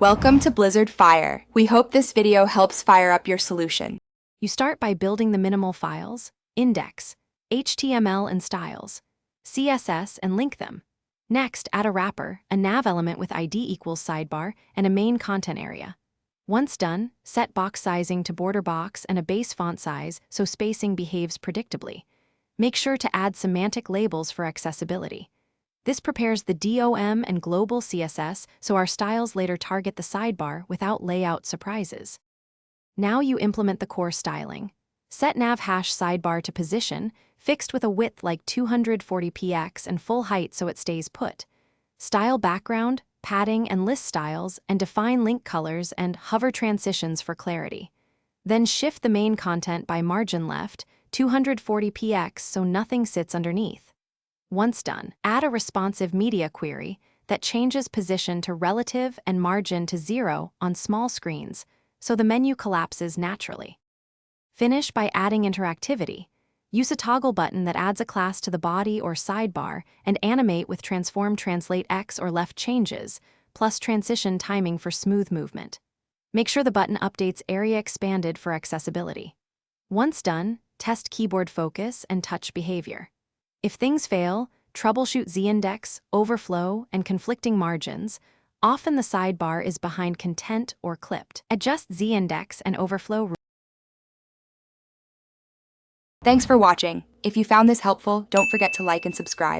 Welcome to Blizzard Fire. We hope this video helps fire up your solution. You start by building the minimal files, index, HTML and styles, CSS and link them. Next, add a wrapper, a nav element with ID equals sidebar, and a main content area. Once done, set box sizing to border box and a base font size so spacing behaves predictably. Make sure to add semantic labels for accessibility. This prepares the DOM and global CSS so our styles later target the sidebar without layout surprises. Now you implement the core styling. Set nav hash sidebar to position, fixed with a width like 240px and full height so it stays put. Style background, padding and list styles, and define link colors and hover transitions for clarity. Then shift the main content by margin left, 240px so nothing sits underneath. Once done, add a responsive media query that changes position to relative and margin to 0 on small screens, so the menu collapses naturally. Finish by adding interactivity. Use a toggle button that adds a class to the body or sidebar and animate with transform translate X or left changes, plus transition timing for smooth movement. Make sure the button updates area expanded for accessibility. Once done, test keyboard focus and touch behavior. If things fail, troubleshoot z-index, overflow, and conflicting margins. Often the sidebar is behind content or clipped. Adjust z-index and overflow. Thanks for watching. If you found this helpful, don't forget to like and subscribe.